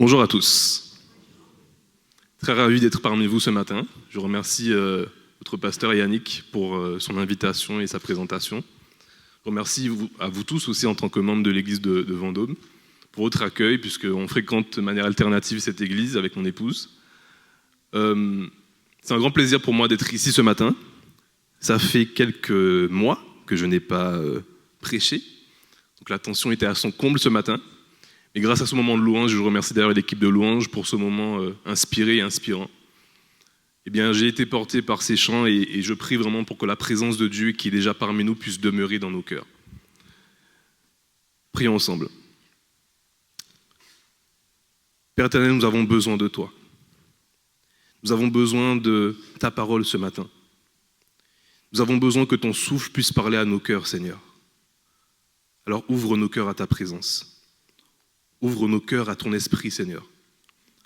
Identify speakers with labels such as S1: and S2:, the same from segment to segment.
S1: Bonjour à tous. Très ravi d'être parmi vous ce matin. Je remercie votre pasteur Yannick pour son invitation et sa présentation. Je remercie à vous tous aussi en tant que membre de l'église de Vendôme pour votre accueil, puisqu'on fréquente de manière alternative cette église avec mon épouse. C'est un grand plaisir pour moi d'être ici ce matin. Ça fait quelques mois que je n'ai pas prêché, donc la tension était à son comble ce matin. Et grâce à ce moment de louange, je remercie d'ailleurs l'équipe de louange pour ce moment inspiré et inspirant. Eh bien, j'ai été porté par ces chants et je prie vraiment pour que la présence de Dieu qui est déjà parmi nous puisse demeurer dans nos cœurs. Prions ensemble. Père éternel, nous avons besoin de toi. Nous avons besoin de ta parole ce matin. Nous avons besoin que ton souffle puisse parler à nos cœurs, Seigneur. Alors ouvre nos cœurs à ta présence. Ouvre nos cœurs à ton esprit, Seigneur,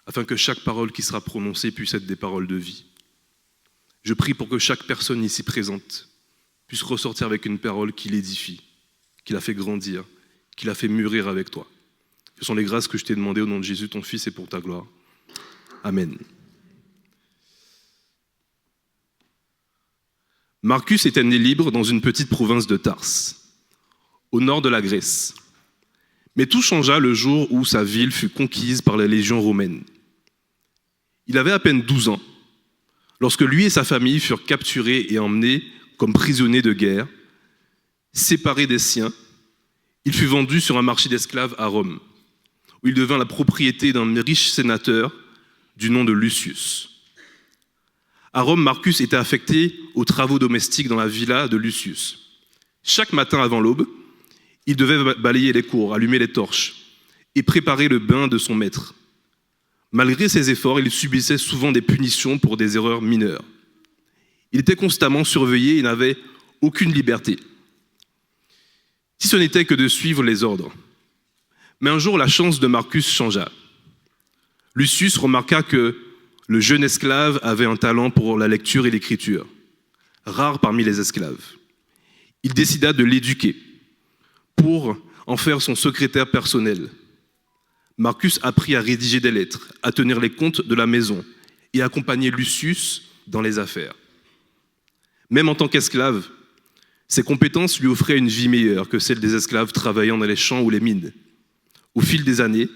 S1: afin que chaque parole qui sera prononcée puisse être des paroles de vie. Je prie pour que chaque personne ici présente puisse ressortir avec une parole qui l'édifie, qui la fait grandir, qui la fait mûrir avec toi. Ce sont les grâces que je t'ai demandées au nom de Jésus, ton Fils, et pour ta gloire. Amen. Marcus était né libre dans une petite province de Tarse, au nord de la Grèce. Mais tout changea le jour où sa ville fut conquise par la légion romaine. Il avait à peine 12 ans, lorsque lui et sa famille furent capturés et emmenés comme prisonniers de guerre. Séparés des siens, il fut vendu sur un marché d'esclaves à Rome, où il devint la propriété d'un riche sénateur du nom de Lucius. À Rome, Marcus était affecté aux travaux domestiques dans la villa de Lucius. Chaque matin avant l'aube, il devait balayer les cours, allumer les torches et préparer le bain de son maître. Malgré ses efforts, il subissait souvent des punitions pour des erreurs mineures. Il était constamment surveillé et n'avait aucune liberté, si ce n'était que de suivre les ordres. Mais un jour, la chance de Marcus changea. Lucius remarqua que le jeune esclave avait un talent pour la lecture et l'écriture, rare parmi les esclaves. Il décida de l'éduquer pour en faire son secrétaire personnel. Marcus apprit à rédiger des lettres, à tenir les comptes de la maison et à accompagner Lucius dans les affaires. Même en tant qu'esclave, ses compétences lui offraient une vie meilleure que celle des esclaves travaillant dans les champs ou les mines. Au fil des années,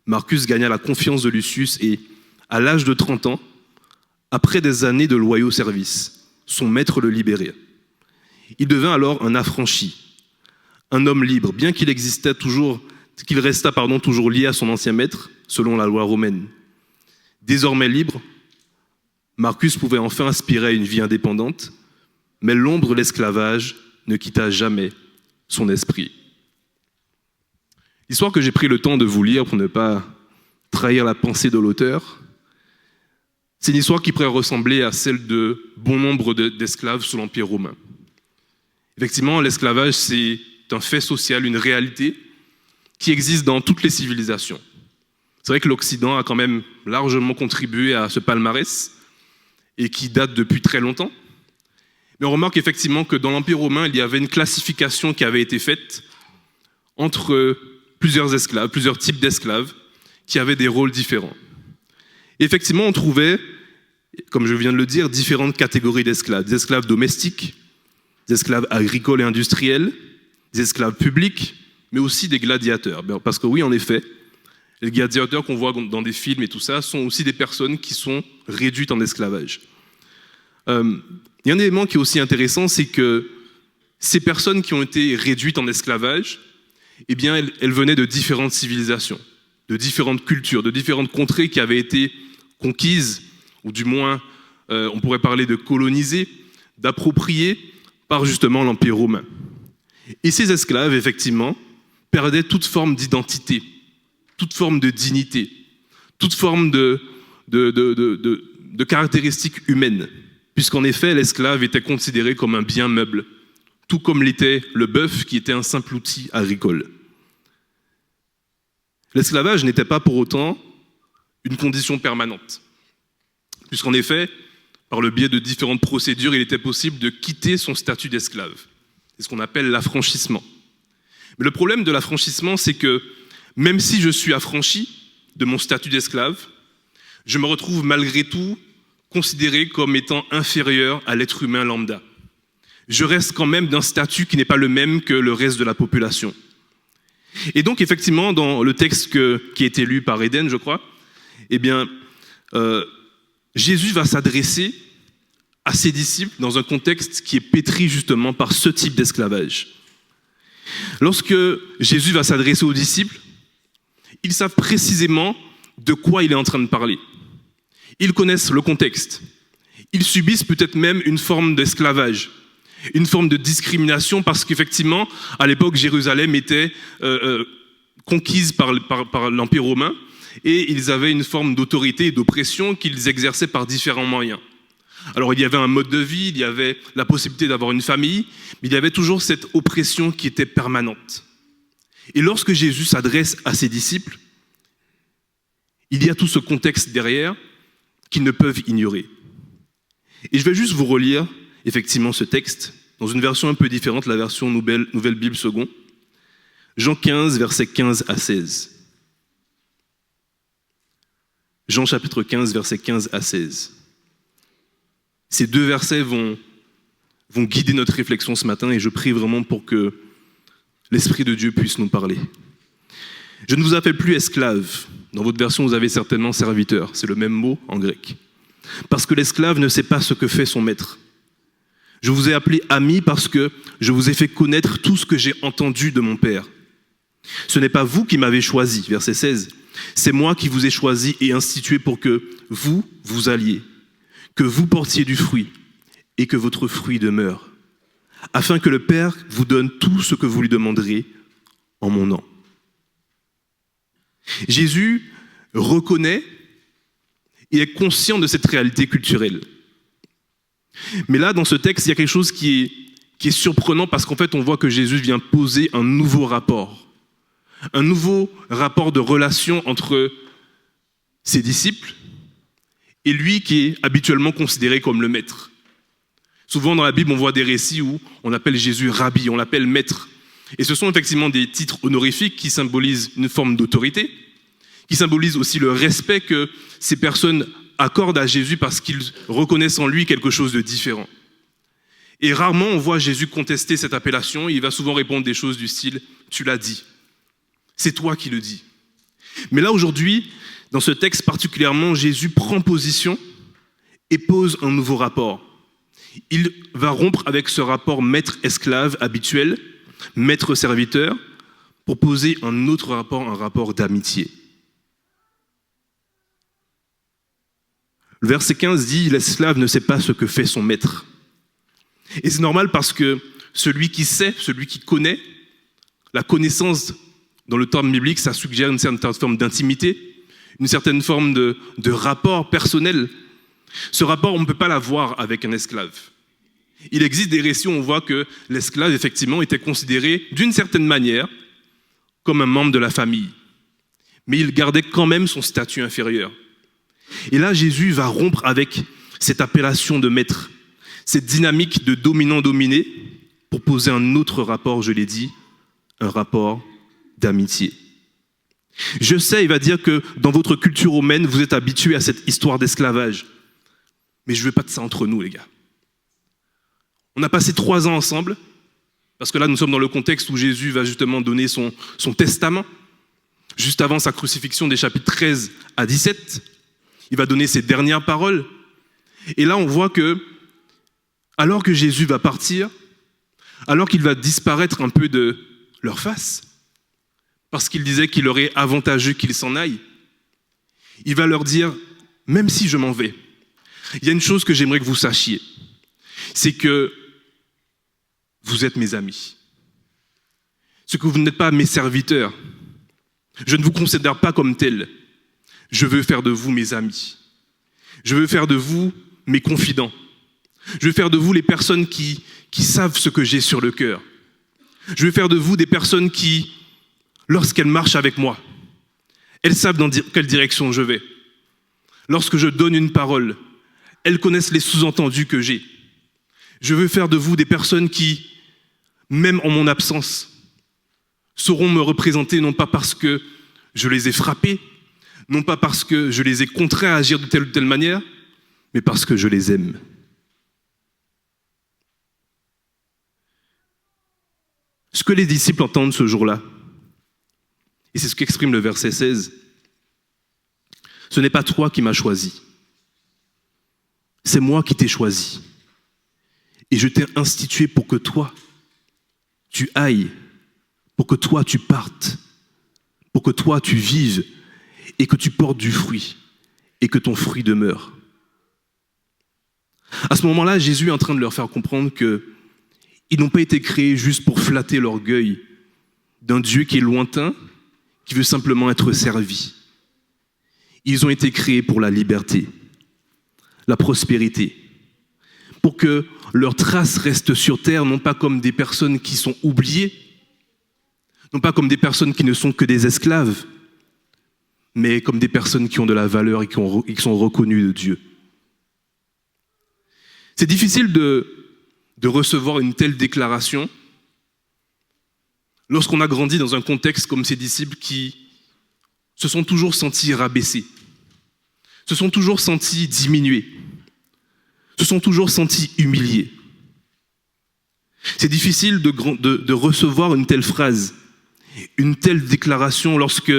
S1: Marcus gagna la confiance de Lucius et, à l'âge de 30 ans, après des années de loyaux services, son maître le libéra. Il devint alors un affranchi, un homme libre, bien qu'il restât toujours lié à son ancien maître, selon la loi romaine. Désormais libre, Marcus pouvait enfin aspirer à une vie indépendante, mais l'ombre de l'esclavage ne quitta jamais son esprit. L'histoire que j'ai pris le temps de vous lire pour ne pas trahir la pensée de l'auteur, c'est une histoire qui pourrait ressembler à celle de bon nombre d'esclaves sous l'Empire romain. Effectivement, l'esclavage, c'est un fait social, une réalité qui existe dans toutes les civilisations. C'est vrai que l'Occident a quand même largement contribué à ce palmarès et qui date depuis très longtemps. Mais on remarque effectivement que dans l'Empire romain, il y avait une classification qui avait été faite entre plusieurs esclaves, plusieurs types d'esclaves qui avaient des rôles différents. Et effectivement, on trouvait, comme je viens de le dire, différentes catégories d'esclaves. Des esclaves domestiques, des esclaves agricoles et industriels, des esclaves publics, mais aussi des gladiateurs. Parce que oui, en effet, les gladiateurs qu'on voit dans des films et tout ça sont aussi des personnes qui sont réduites en esclavage. Il y a un élément qui est aussi intéressant, c'est que ces personnes qui ont été réduites en esclavage, eh bien, elles venaient de différentes civilisations, de différentes cultures, de différentes contrées qui avaient été conquises, ou du moins, on pourrait parler de colonisées, d'appropriées par justement l'Empire romain. Et ces esclaves, effectivement, perdaient toute forme d'identité, toute forme de dignité, toute forme de caractéristiques humaines, puisqu'en effet, l'esclave était considéré comme un bien meuble, tout comme l'était le bœuf qui était un simple outil agricole. L'esclavage n'était pas pour autant une condition permanente, puisqu'en effet, par le biais de différentes procédures, il était possible de quitter son statut d'esclave. C'est ce qu'on appelle l'affranchissement. Mais le problème de l'affranchissement, c'est que même si je suis affranchi, de mon statut d'esclave, je me retrouve malgré tout considéré comme étant inférieur à l'être humain lambda. Je reste quand même d'un statut qui n'est pas le même que le reste de la population. Et donc, effectivement, dans le texte qui a été lu par Eden, je crois, eh bien, Jésus va s'adresser à ses disciples dans un contexte qui est pétri justement par ce type d'esclavage. Lorsque Jésus va s'adresser aux disciples, ils savent précisément de quoi il est en train de parler. Ils connaissent le contexte. Ils subissent peut-être même une forme d'esclavage, une forme de discrimination parce qu'effectivement, à l'époque, Jérusalem était conquise par l'Empire romain et ils avaient une forme d'autorité et d'oppression qu'ils exerçaient par différents moyens. Alors il y avait un mode de vie, il y avait la possibilité d'avoir une famille, mais il y avait toujours cette oppression qui était permanente. Et lorsque Jésus s'adresse à ses disciples, il y a tout ce contexte derrière qu'ils ne peuvent ignorer. Et je vais juste vous relire effectivement ce texte, dans une version un peu différente, la version Nouvelle Bible Second. Jean 15, versets 15 à 16. Jean chapitre 15, versets 15 à 16. Ces deux versets vont guider notre réflexion ce matin et je prie vraiment pour que l'Esprit de Dieu puisse nous parler. Je ne vous appelle plus esclave. Dans votre version, vous avez certainement serviteur. C'est le même mot en grec. Parce que l'esclave ne sait pas ce que fait son maître. Je vous ai appelé ami parce que je vous ai fait connaître tout ce que j'ai entendu de mon Père. Ce n'est pas vous qui m'avez choisi, verset 16. C'est moi qui vous ai choisi et institué pour que vous alliez, que vous portiez du fruit et que votre fruit demeure, afin que le Père vous donne tout ce que vous lui demanderez en mon nom. Jésus reconnaît et est conscient de cette réalité culturelle. Mais là, dans ce texte, il y a quelque chose qui est surprenant parce qu'en fait, on voit que Jésus vient poser un nouveau rapport de relation entre ses disciples et lui qui est habituellement considéré comme le maître. Souvent dans la Bible, on voit des récits où on appelle Jésus rabbi, on l'appelle maître. Et ce sont effectivement des titres honorifiques qui symbolisent une forme d'autorité, qui symbolisent aussi le respect que ces personnes accordent à Jésus parce qu'ils reconnaissent en lui quelque chose de différent. Et rarement on voit Jésus contester cette appellation, il va souvent répondre des choses du style « tu l'as dit ». C'est toi qui le dis. Mais là, aujourd'hui, dans ce texte particulièrement, Jésus prend position et pose un nouveau rapport. Il va rompre avec ce rapport maître-esclave habituel, maître-serviteur, pour poser un autre rapport, un rapport d'amitié. Le verset 15 dit « L'esclave ne sait pas ce que fait son maître ». Et c'est normal parce que celui qui sait, celui qui connaît, la connaissance dans le terme biblique, ça suggère une certaine forme d'intimité, une certaine forme de rapport personnel. Ce rapport, on ne peut pas l'avoir avec un esclave. Il existe des récits où on voit que l'esclave, effectivement, était considéré d'une certaine manière comme un membre de la famille. Mais il gardait quand même son statut inférieur. Et là, Jésus va rompre avec cette appellation de maître, cette dynamique de dominant-dominé, pour poser un autre rapport, je l'ai dit, un rapport d'amitié. Je sais, il va dire que dans votre culture romaine, vous êtes habitués à cette histoire d'esclavage. Mais je ne veux pas de ça entre nous, les gars. On a passé 3 ans ensemble, parce que là, nous sommes dans le contexte où Jésus va justement donner son testament. Juste avant sa crucifixion, des chapitres 13 à 17, il va donner ses dernières paroles. Et là, on voit que, alors que Jésus va partir, alors qu'il va disparaître un peu de leur face, parce qu'il disait qu'il aurait avantageux qu'il s'en aille, il va leur dire, même si je m'en vais, il y a une chose que j'aimerais que vous sachiez, c'est que vous êtes mes amis. C'est que vous n'êtes pas mes serviteurs. Je ne vous considère pas comme tels. Je veux faire de vous mes amis. Je veux faire de vous mes confidents. Je veux faire de vous les personnes qui savent ce que j'ai sur le cœur. Je veux faire de vous des personnes qui, lorsqu'elles marchent avec moi, elles savent dans quelle direction je vais. Lorsque je donne une parole, elles connaissent les sous-entendus que j'ai. Je veux faire de vous des personnes qui, même en mon absence, sauront me représenter non pas parce que je les ai frappés, Non pas parce que je les ai contraints à agir de telle ou telle manière, mais parce que je les aime. Ce que les disciples entendent ce jour-là, et c'est ce qu'exprime le verset 16, ce n'est pas toi qui m'as choisi, c'est moi qui t'ai choisi. Et je t'ai institué pour que toi, tu ailles, pour que toi, tu partes, pour que toi, tu vives et que tu portes du fruit et que ton fruit demeure. À ce moment-là, Jésus est en train de leur faire comprendre qu'ils n'ont pas été créés juste pour flatter l'orgueil d'un Dieu qui est lointain, qui veut simplement être servi. Ils ont été créés pour la liberté, la prospérité, pour que leurs traces restent sur terre, non pas comme des personnes qui sont oubliées, non pas comme des personnes qui ne sont que des esclaves, mais comme des personnes qui ont de la valeur et qui sont reconnues de Dieu. C'est difficile de recevoir une telle déclaration lorsqu'on a grandi dans un contexte comme ces disciples qui se sont toujours sentis rabaissés, se sont toujours sentis diminués, se sont toujours sentis humiliés. C'est difficile de recevoir une telle phrase, une telle déclaration lorsque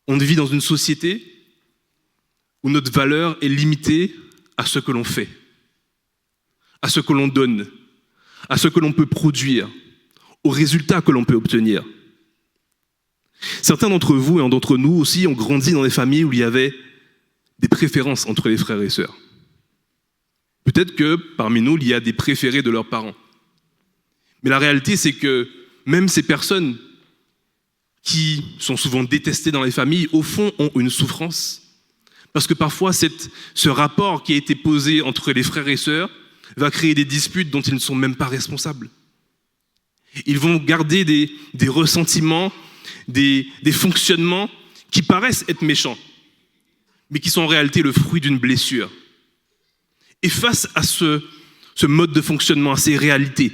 S1: on vit dans une société où notre valeur est limitée à ce que l'on fait, à ce que l'on donne, à ce que l'on peut produire, aux résultats que l'on peut obtenir. Certains d'entre vous et d'entre nous aussi ont grandi dans des familles où il y avait des préférences entre les frères et sœurs. Peut-être que parmi nous, il y a des préférés de leurs parents. Mais la réalité, c'est que même ces personnes qui sont souvent détestées dans les familles, au fond, ont une souffrance. Parce que parfois, ce rapport qui a été posé entre les frères et sœurs va créer des disputes dont ils ne sont même pas responsables. Ils vont garder des ressentiments, des fonctionnements qui paraissent être méchants, mais qui sont en réalité le fruit d'une blessure. Et face à ce mode de fonctionnement, à ces réalités,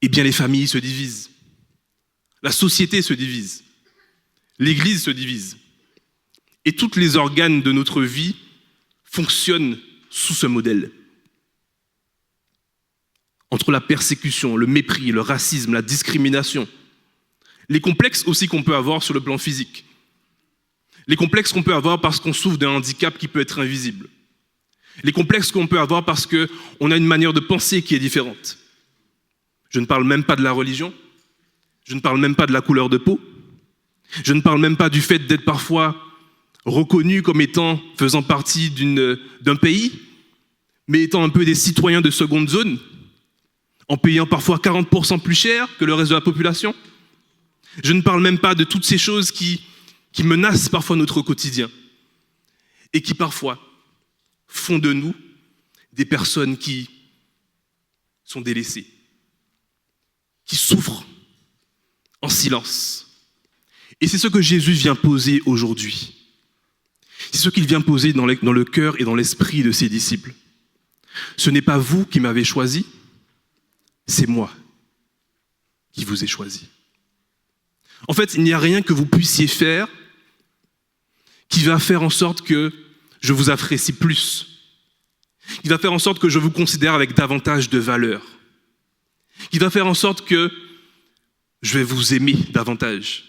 S1: eh bien les familles se divisent. La société se divise. L'Église se divise. Et tous les organes de notre vie fonctionnent sous ce modèle. Entre la persécution, le mépris, le racisme, la discrimination, les complexes aussi qu'on peut avoir sur le plan physique, les complexes qu'on peut avoir parce qu'on souffre d'un handicap qui peut être invisible, les complexes qu'on peut avoir parce qu'on a une manière de penser qui est différente. Je ne parle même pas de la religion, je ne parle même pas de la couleur de peau, je ne parle même pas du fait d'être parfois reconnu comme faisant partie d'un pays, mais étant un peu des citoyens de seconde zone, en payant parfois 40% plus cher que le reste de la population. Je ne parle même pas de toutes ces choses qui menacent parfois notre quotidien et qui parfois font de nous des personnes qui sont délaissées, qui souffrent en silence. Et c'est ce que Jésus vient poser aujourd'hui. C'est ce qu'il vient poser dans le cœur et dans l'esprit de ses disciples. Ce n'est pas vous qui m'avez choisi, c'est moi qui vous ai choisi. En fait, il n'y a rien que vous puissiez faire qui va faire en sorte que je vous apprécie plus, qui va faire en sorte que je vous considère avec davantage de valeur, qui va faire en sorte que je vais vous aimer davantage,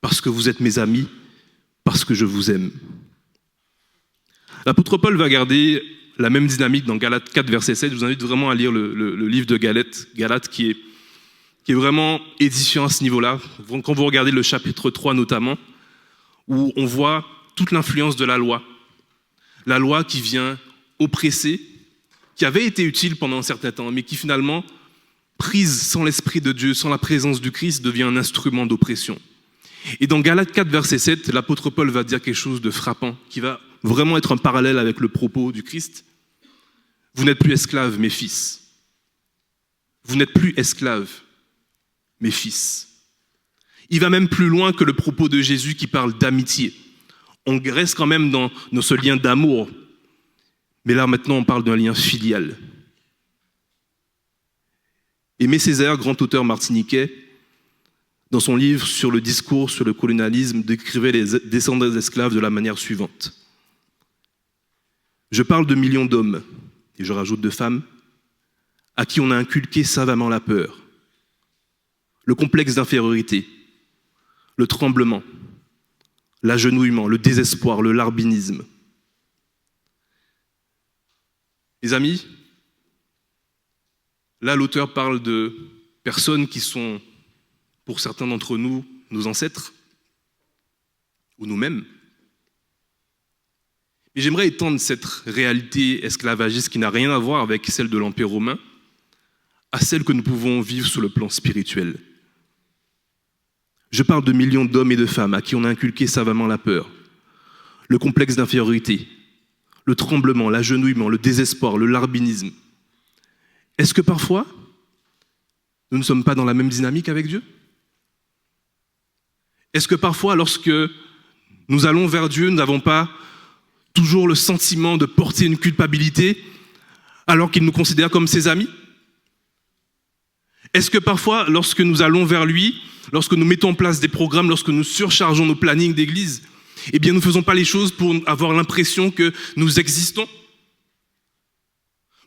S1: parce que vous êtes mes amis, parce que je vous aime. L'apôtre Paul va garder la même dynamique dans Galates 4, verset 7. Je vous invite vraiment à lire le livre de Galates qui est vraiment édifiant à ce niveau-là. Quand vous regardez le chapitre 3 notamment, où on voit toute l'influence de la loi qui vient oppresser, qui avait été utile pendant un certain temps, mais qui finalement, prise sans l'Esprit de Dieu, sans la présence du Christ, devient un instrument d'oppression. Et dans Galates 4, verset 7, l'apôtre Paul va dire quelque chose de frappant, qui va vraiment être un parallèle avec le propos du Christ. Vous n'êtes plus esclaves, mes fils. Vous n'êtes plus esclaves, mes fils. Il va même plus loin que le propos de Jésus qui parle d'amitié. On reste quand même dans ce lien d'amour. Mais là, maintenant, on parle d'un lien filial. Aimé Césaire, grand auteur martiniquais, dans son livre sur le discours sur le colonialisme, décrivait les descendants des esclaves de la manière suivante. Je parle de millions d'hommes, et je rajoute de femmes, à qui on a inculqué savamment la peur, le complexe d'infériorité, le tremblement, l'agenouillement, le désespoir, le larbinisme. Les amis, là l'auteur parle de personnes qui sont, pour certains d'entre nous, nos ancêtres, ou nous-mêmes. Et j'aimerais étendre cette réalité esclavagiste qui n'a rien à voir avec celle de l'Empire romain à celle que nous pouvons vivre sur le plan spirituel. Je parle de millions d'hommes et de femmes à qui on a inculqué savamment la peur, le complexe d'infériorité, le tremblement, l'agenouillement, le désespoir, le larbinisme. Est-ce que parfois, nous ne sommes pas dans la même dynamique avec Dieu ? Est-ce que parfois, lorsque nous allons vers Dieu, nous n'avons pas toujours le sentiment de porter une culpabilité alors qu'il nous considère comme ses amis ? Est-ce que parfois, lorsque nous allons vers lui, lorsque nous mettons en place des programmes, lorsque nous surchargeons nos plannings d'église, eh bien nous ne faisons pas les choses pour avoir l'impression que nous existons,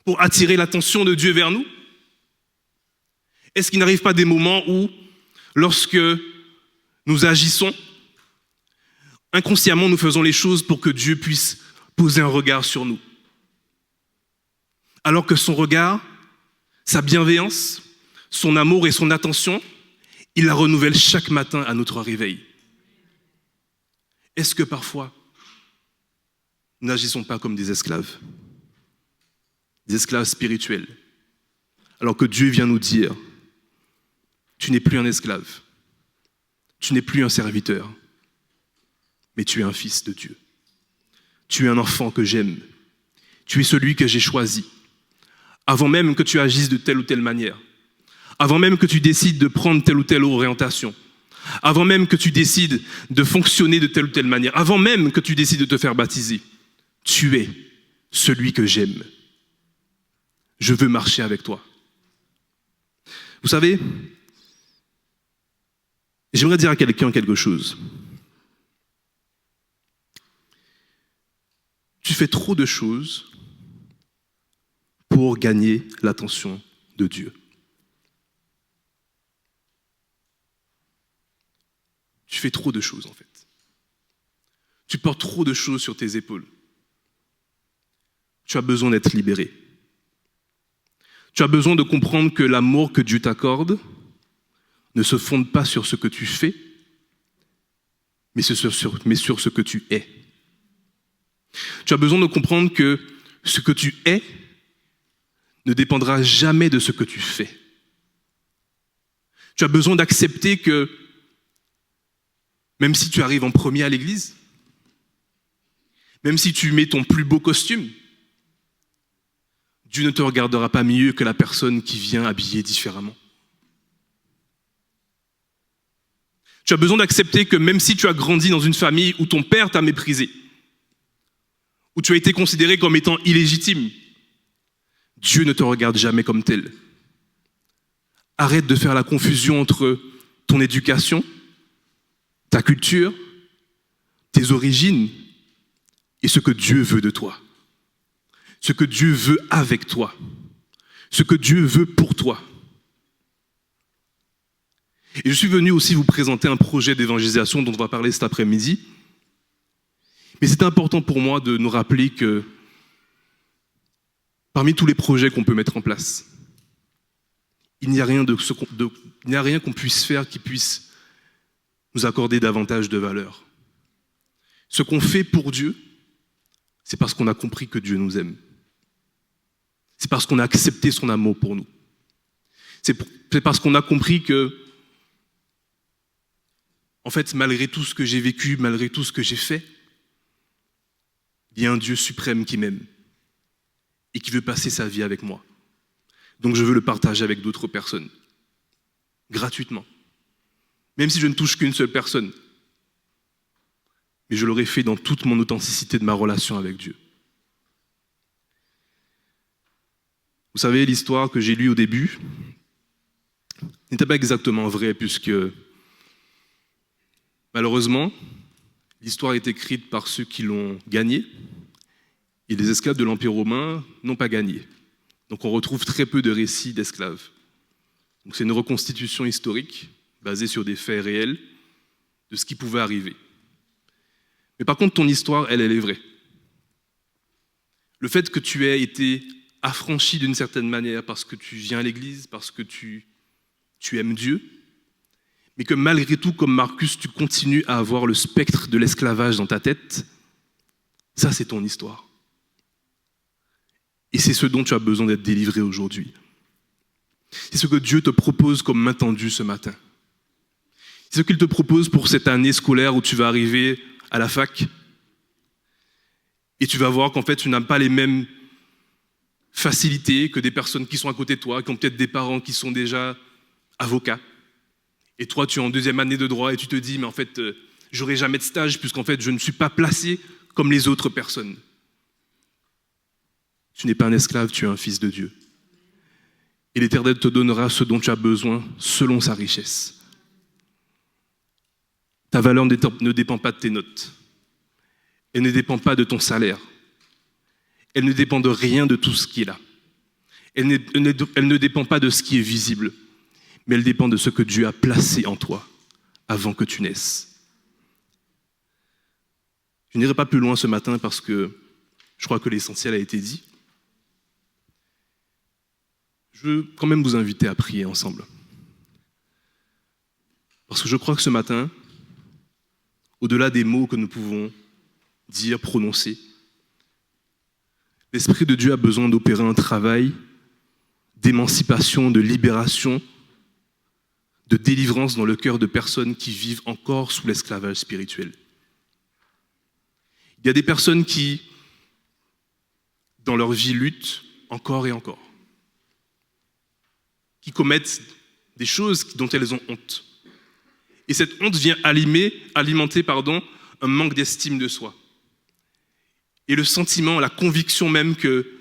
S1: pour attirer l'attention de Dieu vers nous ? Est-ce qu'il n'arrive pas des moments où, lorsque nous agissons, inconsciemment nous faisons les choses pour que Dieu puisse poser un regard sur nous ? Alors que son regard, sa bienveillance, son amour et son attention, il la renouvelle chaque matin à notre réveil. Est-ce que parfois, nous n'agissons pas comme des esclaves spirituels, alors que Dieu vient nous dire, tu n'es plus un esclave, tu n'es plus un serviteur, mais tu es un fils de Dieu. Tu es un enfant que j'aime, tu es celui que j'ai choisi, avant même que tu agisses de telle ou telle manière. Avant même que tu décides de prendre telle ou telle orientation, avant même que tu décides de fonctionner de telle ou telle manière, avant même que tu décides de te faire baptiser, tu es celui que j'aime. Je veux marcher avec toi. Vous savez, j'aimerais dire à quelqu'un quelque chose. Tu fais trop de choses pour gagner l'attention de Dieu. Tu fais trop de choses, en fait. Tu portes trop de choses sur tes épaules. Tu as besoin d'être libéré. Tu as besoin de comprendre que l'amour que Dieu t'accorde ne se fonde pas sur ce que tu fais, mais sur ce que tu es. Tu as besoin de comprendre que ce que tu es ne dépendra jamais de ce que tu fais. Tu as besoin d'accepter que même si tu arrives en premier à l'église, même si tu mets ton plus beau costume, Dieu ne te regardera pas mieux que la personne qui vient habillée différemment. Tu as besoin d'accepter que même si tu as grandi dans une famille où ton père t'a méprisé, où tu as été considéré comme étant illégitime, Dieu ne te regarde jamais comme tel. Arrête de faire la confusion entre ton éducation, ta culture, tes origines et ce que Dieu veut de toi. Ce que Dieu veut avec toi. Ce que Dieu veut pour toi. Et je suis venu aussi vous présenter un projet d'évangélisation dont on va parler cet après-midi. Mais c'est important pour moi de nous rappeler que parmi tous les projets qu'on peut mettre en place, il n'y a rien qu'on puisse faire qui puisse nous accorder davantage de valeur. Ce qu'on fait pour Dieu, c'est parce qu'on a compris que Dieu nous aime. C'est parce qu'on a accepté son amour pour nous. C'est parce qu'on a compris que, en fait, malgré tout ce que j'ai vécu, malgré tout ce que j'ai fait, il y a un Dieu suprême qui m'aime et qui veut passer sa vie avec moi. Donc je veux le partager avec d'autres personnes, gratuitement. Même si je ne touche qu'une seule personne. Mais je l'aurais fait dans toute mon authenticité de ma relation avec Dieu. Vous savez, l'histoire que j'ai lue au début n'était pas exactement vraie puisque Malheureusement, l'histoire est écrite par ceux qui l'ont gagnée, et les esclaves de l'Empire romain n'ont pas gagné. Donc on retrouve très peu de récits d'esclaves. Donc c'est une reconstitution historique basée sur des faits réels de ce qui pouvait arriver. Mais par contre, ton histoire, elle est vraie. Le fait que tu aies été affranchi d'une certaine manière parce que tu viens à l'église, parce que tu aimes Dieu, mais que malgré tout, comme Marcus, tu continues à avoir le spectre de l'esclavage dans ta tête, ça c'est ton histoire. Et c'est ce dont tu as besoin d'être délivré aujourd'hui. C'est ce que Dieu te propose comme main tendue ce matin. C'est ce qu'il te propose pour cette année scolaire où tu vas arriver à la fac et tu vas voir qu'en fait tu n'as pas les mêmes facilités que des personnes qui sont à côté de toi, qui ont peut-être des parents qui sont déjà avocats. Et toi, tu es en deuxième année de droit et tu te dis, mais en fait, j'aurai jamais de stage puisqu'en fait, je ne suis pas placé comme les autres personnes. Tu n'es pas un esclave, tu es un fils de Dieu. Et l'Éternel te donnera ce dont tu as besoin selon sa richesse. Ta valeur ne dépend pas de tes notes. Elle ne dépend pas de ton salaire. Elle ne dépend de rien de tout ce qui est là. Elle ne dépend pas de ce qui est visible, mais elle dépend de ce que Dieu a placé en toi avant que tu naisses. Je n'irai pas plus loin ce matin parce que je crois que l'essentiel a été dit. Je veux quand même vous inviter à prier ensemble. Parce que je crois que ce matin, au-delà des mots que nous pouvons dire, prononcer, l'Esprit de Dieu a besoin d'opérer un travail d'émancipation, de libération, de délivrance dans le cœur de personnes qui vivent encore sous l'esclavage spirituel. Il y a des personnes qui, dans leur vie, luttent encore et encore, qui commettent des choses dont elles ont honte. Et cette honte vient alimenter un manque d'estime de soi. Et le sentiment, la conviction même que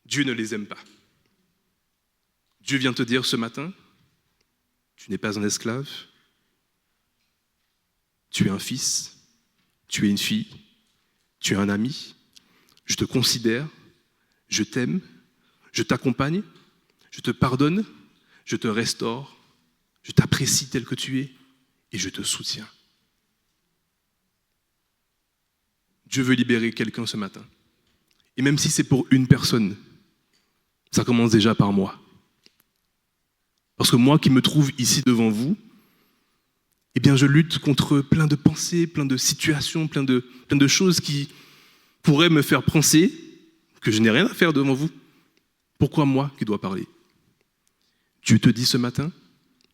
S1: Dieu ne les aime pas. Dieu vient te dire ce matin, tu n'es pas un esclave, tu es un fils, tu es une fille, tu es un ami, je te considère, je t'aime, je t'accompagne, je te pardonne, je te restaure, je t'apprécie tel que tu es et je te soutiens. Dieu veut libérer quelqu'un ce matin. Et même si c'est pour une personne, ça commence déjà par moi. Parce que moi qui me trouve ici devant vous, eh bien je lutte contre plein de pensées, plein de situations, plein de choses qui pourraient me faire penser que je n'ai rien à faire devant vous. Pourquoi moi qui dois parler? Dieu te dit ce matin,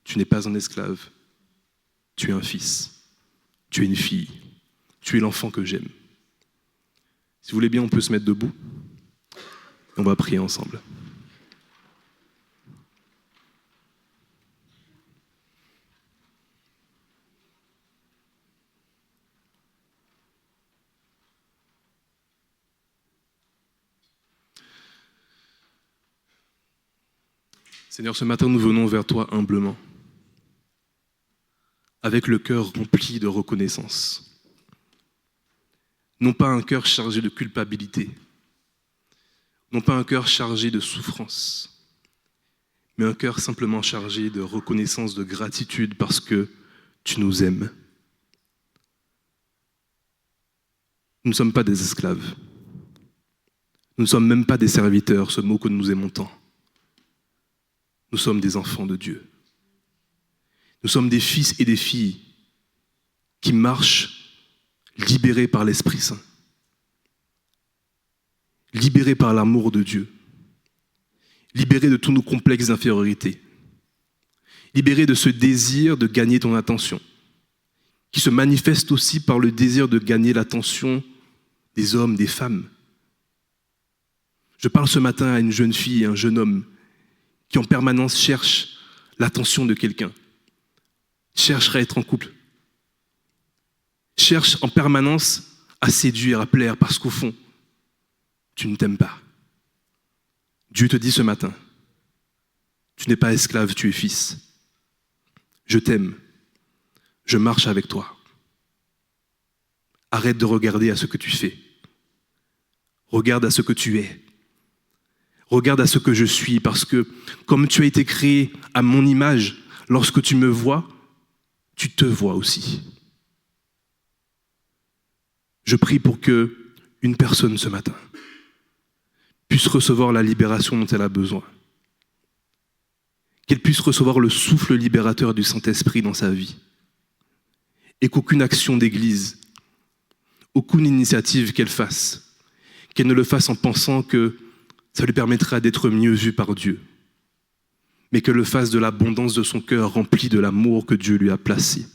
S1: tu n'es pas un esclave, tu es un fils, tu es une fille, tu es l'enfant que j'aime. Si vous voulez bien, on peut se mettre debout et on va prier ensemble. Seigneur, ce matin, nous venons vers toi humblement, avec le cœur rempli de reconnaissance. Non pas un cœur chargé de culpabilité, non pas un cœur chargé de souffrance, mais un cœur simplement chargé de reconnaissance, de gratitude parce que tu nous aimes. Nous ne sommes pas des esclaves. Nous ne sommes même pas des serviteurs, ce mot que nous aimons tant. Nous sommes des enfants de Dieu. Nous sommes des fils et des filles qui marchent libérés par l'Esprit Saint, libérés par l'amour de Dieu, libérés de tous nos complexes d'infériorité, libérés de ce désir de gagner ton attention, qui se manifeste aussi par le désir de gagner l'attention des hommes, des femmes. Je parle ce matin à une jeune fille et un jeune homme qui en permanence cherchent l'attention de quelqu'un, cherchent à être en couple, cherchent en permanence à séduire, à plaire, parce qu'au fond, tu ne t'aimes pas. Dieu te dit ce matin, tu n'es pas esclave, tu es fils. Je t'aime, je marche avec toi. Arrête de regarder à ce que tu fais. Regarde à ce que tu es. Regarde à ce que je suis, parce que comme tu as été créé à mon image, lorsque tu me vois, tu te vois aussi. Je prie pour que une personne ce matin puisse recevoir la libération dont elle a besoin. Qu'elle puisse recevoir le souffle libérateur du Saint-Esprit dans sa vie. Et qu'aucune action d'église, aucune initiative qu'elle fasse, qu'elle ne le fasse en pensant que ça lui permettra d'être mieux vu par Dieu, mais qu'elle le fasse de l'abondance de son cœur rempli de l'amour que Dieu lui a placé.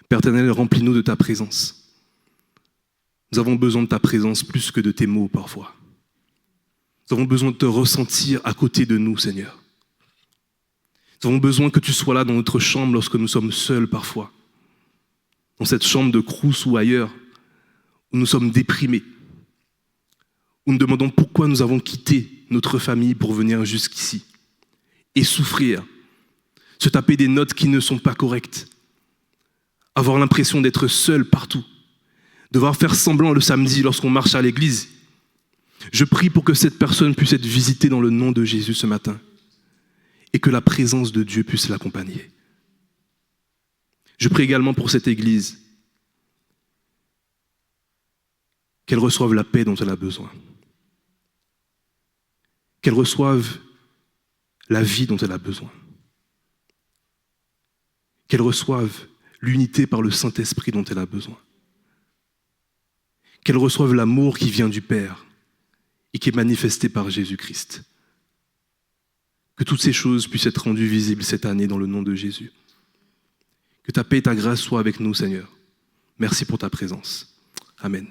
S1: Père éternel, remplis-nous de ta présence. Nous avons besoin de ta présence plus que de tes mots parfois. Nous avons besoin de te ressentir à côté de nous, Seigneur. Nous avons besoin que tu sois là dans notre chambre lorsque nous sommes seuls parfois. Dans cette chambre de Crous ou ailleurs, où nous sommes déprimés, où nous demandons pourquoi nous avons quitté notre famille pour venir jusqu'ici et souffrir, se taper des notes qui ne sont pas correctes, avoir l'impression d'être seul partout, devoir faire semblant le samedi lorsqu'on marche à l'église. Je prie pour que cette personne puisse être visitée dans le nom de Jésus ce matin et que la présence de Dieu puisse l'accompagner. Je prie également pour cette église, qu'elle reçoive la paix dont elle a besoin, qu'elle reçoive la vie dont elle a besoin, qu'elle reçoive l'unité par le Saint-Esprit dont elle a besoin, qu'elle reçoive l'amour qui vient du Père et qui est manifesté par Jésus-Christ. Que toutes ces choses puissent être rendues visibles cette année dans le nom de Jésus. Que ta paix et ta grâce soient avec nous, Seigneur. Merci pour ta présence. Amen.